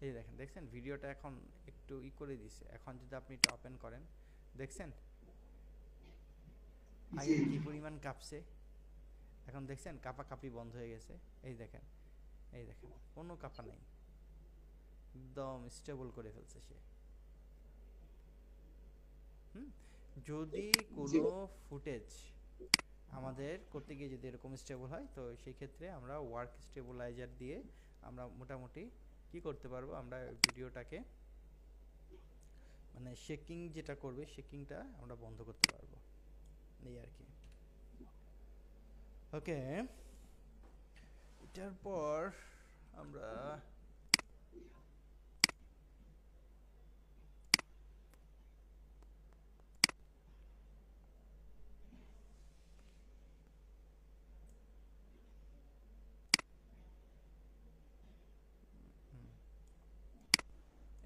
এই দেখেন, দেখছেন ভিডিওটা এখন একটু করে দিছে। এখন যদি আপনি এটা ওপেন করেন, দেখছেন জি। আগে কি পরিমাণ কাঁপছে, এখন দেখছেন কাঁপাকাঁপি বন্ধ হয়ে গেছে। এই দেখেন, এই দেখেন কোনো কাঁপা নাই, একদম স্টেবল করে ফেলছে সে। হুম, যদি জি। কোনো ফুটেজ আমাদের করতে গিয়ে যদি এরকম স্টেবল হয়, তো সেই ক্ষেত্রে আমরা ওয়ার্ক স্টেবিলাইজার দিয়ে আমরা মোটামুটি কি করতে পারবো, আমরা ভিডিওটাকে মানে শেকিং যেটা করবে, শেকিংটা আমরা বন্ধ করতে পারবো, এই আর কি। ওকে, এটার পর আমরা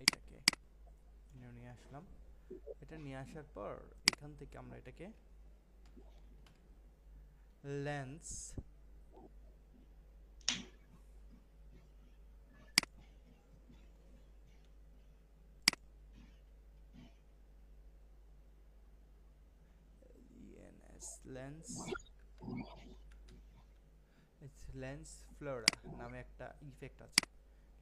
এটাকে নিয়ে আসলাম। এটা নিয়ে আসার পর এখান থেকে আমরা এটাকে lens ENS lens lens Flora নামে একটা ইফেক্ট আছে।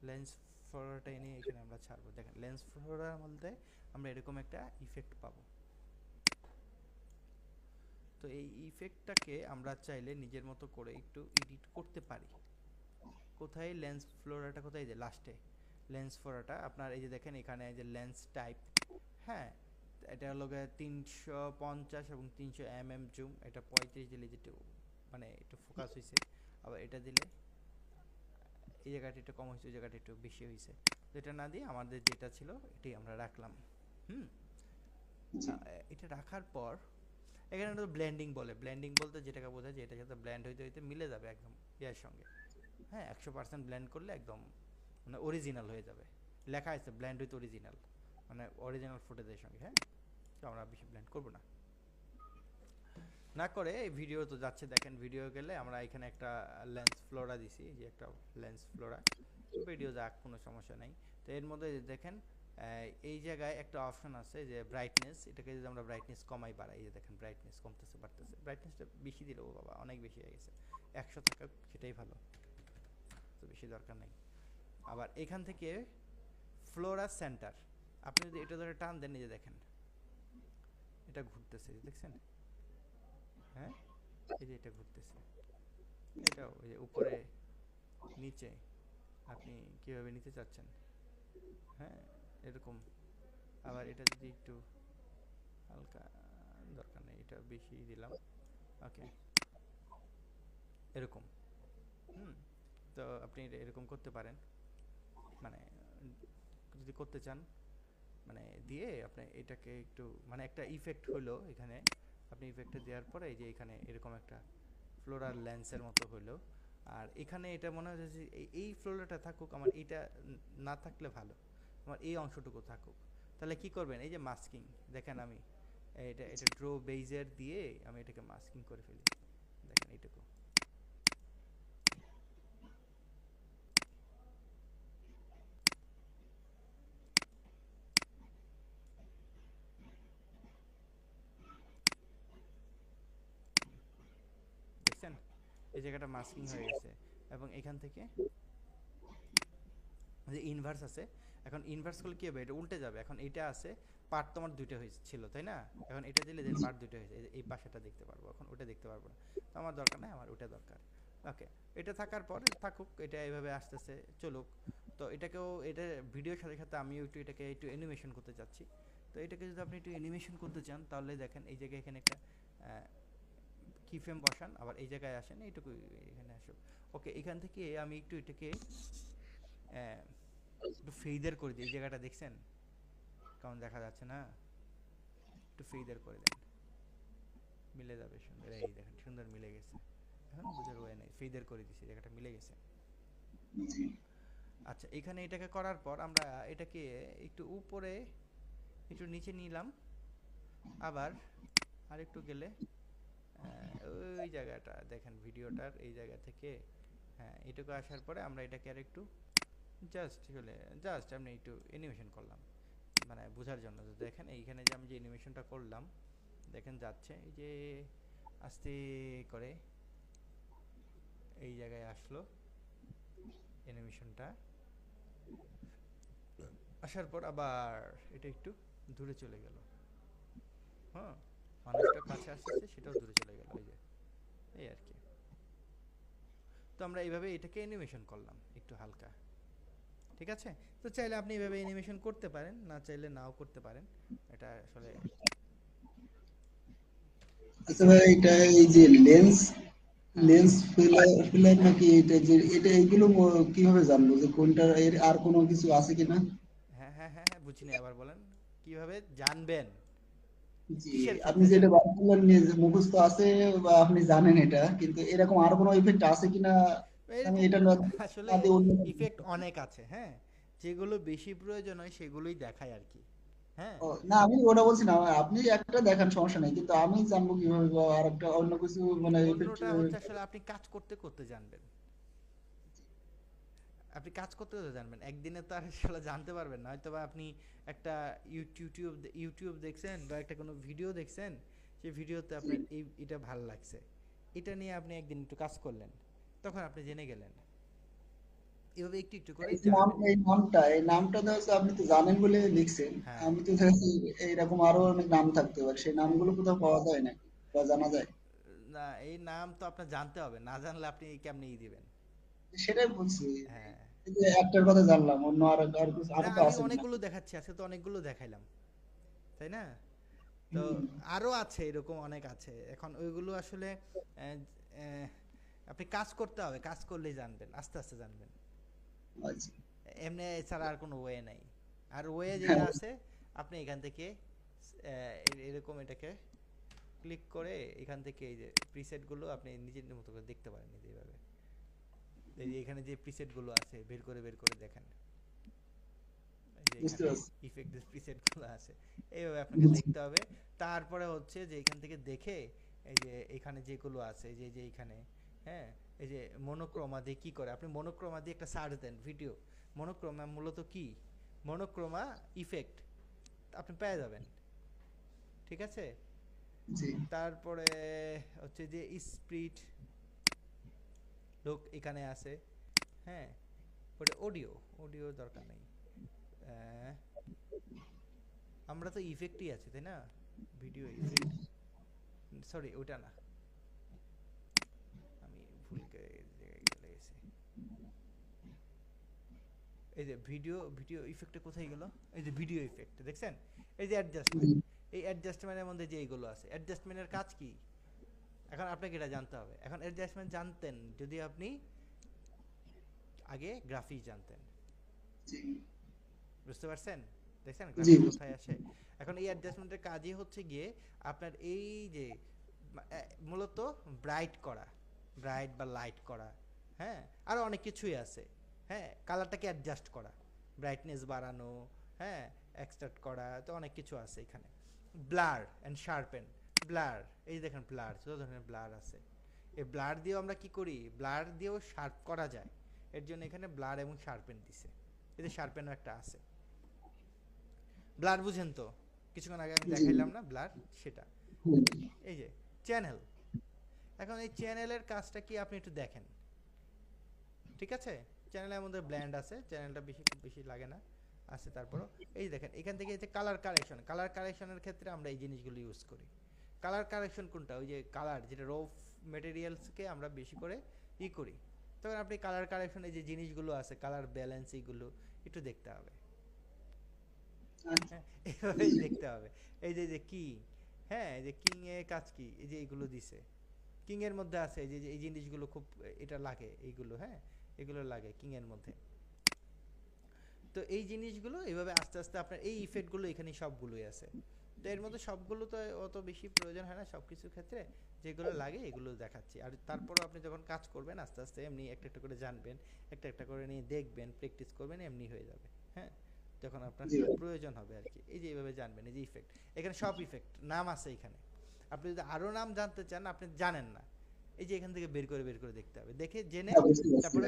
লেন্স ফ্লোরাটা এনে এখানে আমরা ছাড়বো। দেখেন লেন্স ফ্লোরার মধ্যে আমরা এরকম একটা ইফেক্ট পাবো। তো এই ইফেক্টটাকে আমরা চাইলে নিজের মতো করে একটু এডিট করতে পারি। কোথায় লেন্স ফ্লোরাটা, কোথায়, যে লাস্টে লেন্স ফ্লোরাটা আপনার এই যে দেখেন এখানে যে লেন্স টাইপ, হ্যাঁ, এটা হলো 350 এবং 300 জুম, এটা 35 দিলে যেটা মানে একটু ফোকাস হয়েছে। আবার এটা দিলে এই জায়গাটা একটু কম হয়েছে, ওই জায়গাটা একটু বেশি হয়েছে। তো এটা না দিয়ে আমাদের যেটা ছিল এটাই আমরা রাখলাম। হুম, জি। এটা রাখার পর এখানে তো ব্লেন্ডিং বলে, ব্লেন্ডিং বলতে যেটাকে বোঝায় যে এটা সাথে ব্লেন্ড হইতে হইতে মিলে যাবে একদম ইয়ার সঙ্গে। হ্যাঁ, 100% ব্লেন্ড করলে একদম মানে অরিজিনাল হয়ে যাবে। লেখা আছে ব্লেন্ড উইথ অরিজিনাল, মানে অরিজিনাল ফুটেজের সঙ্গে। হ্যাঁ, তো আমরা বেশি ব্লেন্ড করবো না। না করে এই ভিডিও তো যাচ্ছে, দেখেন ভিডিও গেলে আমরা এখানে একটা লেন্স ফ্লোরা দিছি, যে একটা লেন্স ফ্লোরা ভিডিও যাক, কোনো সমস্যা নেই। তো এর মধ্যে দেখেন এই জায়গায় একটা অপশন আছে যে ব্রাইটনেস, এটাকে যদি আমরা ব্রাইটনেস কমাই বাড়াই, এই যে দেখেন ব্রাইটনেস কমতেছে বাড়তেছে। ব্রাইটনেসটা বেশি দিলে ও বাবা অনেক বেশি হয়ে গেছে, 100 থাকুক সেটাই ভালো, তো বেশি দরকার নেই। আবার এখান থেকে ফ্লোরা সেন্টার, আপনি যদি এটা ধরে টান দেন, এই যে দেখেন এটা ঘুরতেছে, দেখছেন? হ্যাঁ, এই যে এটা ঘুরতেছে, এটাও ওই যে উপরে নিচে আপনি কিভাবে নিতে চাচ্ছেন। হ্যাঁ, এরকম। আবার এটা যদি একটু হালকা, দরকার নেই, এটা বেশি দিলাম। ওকে, এরকম। হুম, তো আপনি এরকম করতে পারেন, মানে যদি করতে চান, মানে দিয়ে আপনি এটাকে একটু মানে একটা ইফেক্ট হলো এখানে। আপনি ইফেক্টটা দেওয়ার পরে এই যে এখানে এরকম একটা ফ্লোরার লেন্সের মতো হলো। আর এখানে এটা মনে হচ্ছে যে এই ফ্লোরাটা থাকুক, আমার এইটা না থাকলে ভালো, আমার এই অংশটুকু থাকুক। তাহলে কি করবেন, এই যে মাস্কিং, দেখেন আমি এটা এটা ড্রো বেইজের দিয়ে আমি এটাকে মাস্কিং করে ফেলি। দেখেন এইটুকু, দেখছেন এই জায়গাটা মাস্কিং জি। হয়ে গেছে। এবং এখান থেকে যে ইনভার্স আছে, এখন ইনভার্স করলে কি হবে, এটা উল্টে যাবে। এখন এটা আছে, পার্ট তোমার দুইটা হয়েছিল তাই না, এখন এটা দিলে যে পার্ট দুইটা হয়েছে, এই পাশেটা দেখতে পারবো, এখন ওটা দেখতে পারবো না। তো আমার দরকার নাই, আমার ওটা দরকার। ওকে, এটা থাকার পর থাকুক, এটা এইভাবে আসতেছে চলুক। তো এটাকেও এটা ভিডিওর সাথে সাথে আমিও একটু এটাকে একটু অ্যানিমেশন করতে চাচ্ছি। তো এটাকে যদি আপনি একটু অ্যানিমেশন করতে চান, তাহলে দেখেন এই জায়গায় এখানে একটা কি ফ্রেম বসান, আবার এই জায়গায় আসেন, এইটুকু এখানে আসুক। ওকে, এখান থেকে আমি একটু এটাকে একটু ফেইদার করে দিই, এই জায়গাটা দেখছেন কেমন দেখা যাচ্ছে না, একটু ফেইদার করে দেন, মিলে যাবে সুন্দর। এই দেখেন সুন্দর মিলে গেছে, এখন বোঝার ওয়ে নেই, ফেইদার করে দিছি, জায়গাটা মিলে গেছে। জি। আচ্ছা, এখানে এটাকে করার পর আমরা এটাকে একটু উপরে একটু নিচে নিলাম, আবার আরেকটু গেলে ওই জায়গাটা দেখেন ভিডিওটার এই জায়গা থেকে, হ্যাঁ এটুকু আসার পরে আমরা এটাকে আর একটু জাস্ট আমি একটু অ্যানিমেশন করলাম, মানে বোঝার জন্য। তো দেখেন এইখানে যে আমি যে অ্যানিমেশনটা করলাম, দেখেন যাচ্ছে এই যে আস্তে করে এই জায়গায় আসলো অ্যানিমেশনটা, আসার পর আবার এটা একটু দূরে চলে গেল। হ্যাঁ, মানুষটা কাছে আসতেছে, সেটাও দূরে চলে গেল, এই যে এই আর কি। তো আমরা এইভাবে এটাকে অ্যানিমেশন করলাম একটু হালকা, ঠিক আছে? তো চাইলে আপনি এইভাবে অ্যানিমেশন করতে পারেন, না চাইলে নাও করতে পারেন, এটা আসলে আচ্ছা ইচ্ছা। ভাই, এটা এই যে লেন্স হ্যাঁ লেন্স ফিলার নাকি, এটা যে এটা এইগুলো কিভাবে জানবো যে কোনটা, এর আর কোনো কিছু আছে কিনা? হ্যাঁ হ্যাঁ হ্যাঁ হ্যাঁ, বুঝিনি, আবার বলেন। কিভাবে জানবেন? জি, কিসের আপনি ক্ষেত্রে যেটা জানবেন? বার করলেন যে মুখস্থ আছে বা আপনি জানেন এটা, কিন্তু এরকম আর কোনো ইফেক্ট আছে কিনা? আমি এরকম এটা না আসলে না দিয়ে অন্য ইফেক্ট অনেক আছে, হ্যাঁ। যেগুলো বেশি প্রয়োজন হয় সেগুলোই দেখায় আর কি, হ্যাঁ। ও, না আমি ওটা বলছি না, আপনি একটা দেখান সমস্যা নেই, কিন্তু আমি জানবো কিভাবে বা আর একটা অন্য কিছু মানে ইফেক্ট? অন্যটা হচ্ছে আসলে আপনি কাজ করতে করতে জানবেন। আপনি কাজ করতে করতে জানবেন, একদিনে তো আর আসলে জানতে পারবেন না। হয়তো বা আপনি একটা ইউটিউব দেখছেন বা একটা কোনো ভিডিও দেখছেন, সেই ভিডিওতে আপনার এটা ভালো লাগছে, এটা নিয়ে আপনি একদিন একটু কাজ করলেন, তখন আপনি জেনে গেলেন। এভাবে একটু একটু করে জানবেন। এই নামটা তো হচ্ছে আপনি তো জানেন বলে লিখছেন। হ্যাঁ, আমি তো দেখছি এইরকম আরো অনেক নাম থাকতে পারে, সেই নামগুলো কোথাও পাওয়া যায় নাকি বা জানা যায়? না এই নাম তো আপনার জানতে হবে, না জানলে আপনি কেমনে দিবেন? সেটাই বলছি। হ্যাঁ, এই যে একটার কথা জানলাম, অন্য আর কিছু না আরো তো আমি আছে না? অনেকগুলো দেখাচ্ছি, আজকে তো অনেকগুলো দেখাইলাম, তাই না? তো হুম, আরো আছে, এরকম অনেক আছে। এখন ওইগুলো আসলে আহ, আহ, আপনি কাজ করতে হবে, কাজ করলেই জানবেন, আস্তে আস্তে জানবেন। আচ্ছা। এমনি এছাড়া আর কোনো ওয়ে নাই। আর ওয়ে যেটা হ্যাঁ, আছে, আপনি এখান থেকে এরকম এটাকে ক্লিক করে এখান থেকে এই যে প্রিসেটগুলো আপনি নিজের মতো করে দেখতে পারেন, এই যে এইভাবে। এই যে এখানে যে প্রিসেটগুলো আছে বের করে দেখেন, এই যে বুঝতে এখানে পারছি। ইফেক্ট প্রিসেটগুলো আছে, এইভাবে আপনাকে বুঝছি। দেখতে হবে। তারপরে হচ্ছে যে এখান থেকে দেখে এই যে এখানে যেগুলো আছে, যে যে এখানে, হ্যাঁ, এই যে মনোক্রোমা দিয়ে কি করে, আপনি মনোক্রোমা দিয়ে একটা সার্চ দেন ভিডিও, মনোক্রোমা মূলত কি, মনোক্রোমা ইফেক্ট, আপনি পেয়ে যাবেন, ঠিক আছে? জি। তারপরে হচ্ছে যে স্প্রিট লোক এখানে আছে, হ্যাঁ। ওটা অডিও, অডিও দরকার নেই। আহ, আমরা তো ইফেক্টই আছে, তাই না? ভিডিও ইফেক্ট, সরি ওটা না, আমি ভুল জায়গায় চলে গেছি। এই যে ভিডিও ইফেক্টে কোথায় গেল? এই যে ভিডিও ইফেক্ট দেখছেন, এই যে অ্যাডজাস্টমেন্ট, এই অ্যাডজাস্টমেন্টের মধ্যে যে এইগুলো আছে, অ্যাডজাস্টমেন্টের কাজ কি? এখন আপনাকে এটা জানতে হবে। এখন অ্যাডজাস্টমেন্ট জানতেন যদি আপনি আগে গ্রাফিক্স জানতেন, জি। বুঝতে পারছেন? দেখছেন জি, গ্রাফিক্স বুঝতে কোথায় আসে? এখন এই অ্যাডজাস্টমেন্টের কাজই হচ্ছে গিয়ে আপনার এই যে মূলত ব্রাইট করা, ব্রাইট বা লাইট করা, হ্যাঁ। আরও অনেক কিছুই আছে, হ্যাঁ। কালারটাকে অ্যাডজাস্ট করা, ব্রাইটনেস বাড়ানো, হ্যাঁ, এক্সট্রাক্ট করা, তো অনেক কিছু আছে এখানে। ব্লার অ্যান্ড শার্পেন, ব্লার, এই যে দেখেন ব্লার, যত ধরনের ব্লার আছে, এই ব্লার দিয়েও আমরা কি করি, ব্লার দিয়েও শার্প করা যায়। এর জন্য এখানে ব্লার এবং শার্পেন দিছে, এতে শার্পেনও একটা আছে। ব্লার বুঝেন তো, কিছুক্ষণ আগে আমি জি। দেখাইলাম না ব্লার, সেটা। হুম, এই যে চ্যানেল, এখন এই চ্যানেলের কাজটা কি আপনি একটু দেখেন, ঠিক আছে? চ্যানেলের মধ্যে ব্ল্যান্ড আছে, চ্যানেলটা বেশি খুব বেশি লাগে না, আছে তারপরও। এই দেখেন এখান থেকে এই যে কালার কারেকশন, কালার কারেকশনের ক্ষেত্রে আমরা এই জিনিসগুলো ইউজ করি। কালার কারেকশন কোনটা, ওই যে কালার যেটা র মেটেরিয়ালসকে আমরা বেশি করে করি, তখন আপনি কালার কারেকশনের যে জিনিসগুলো আছে, কালার ব্যালেন্স, এইগুলো একটু দেখতে হবে, আচ্ছা। হ্যাঁ। এভাবেই দেখতে হবে। এই যে যে কিং, হ্যাঁ, এই যে কিং এর কাজ কি, এই যে এইগুলো দিছে, কিং এর মধ্যে আছে এই যে এই জিনিসগুলো খুব এটা লাগে, এইগুলো, হ্যাঁ, এগুলো লাগে কিং এর মধ্যে। তো এই জিনিসগুলো এইভাবে আস্তে আস্তে আপনার এই ইফেক্টগুলো এখানে সবগুলোই আছে। তো এর মধ্যে সবগুলো তো অত বেশি প্রয়োজন হয় না সব কিছুর ক্ষেত্রে, যেগুলো লাগে এগুলো দেখাচ্ছি। আর তারপরও আপনি যখন কাজ করবেন আস্তে আস্তে এমনি একটা একটা করে জানবেন, একটা একটা করে নিয়ে দেখবেন, প্র্যাকটিস করবেন, এমনি হয়ে যাবে, হ্যাঁ। যখন আপনার জি ভাই। প্রয়োজন হবে আর কি, এই যে এইভাবে জানবেন, এই যে ইফেক্ট, এখানে সব ইফেক্ট নাম আছে এখানে। আপনি যদি আরও নাম জানতে চান, আপনি জানেন না, এই যে এখান থেকে বের করে দেখতে হবে, দেখে জেনে হ্যাঁ, বুঝতে পারছি তারপরে ভাই।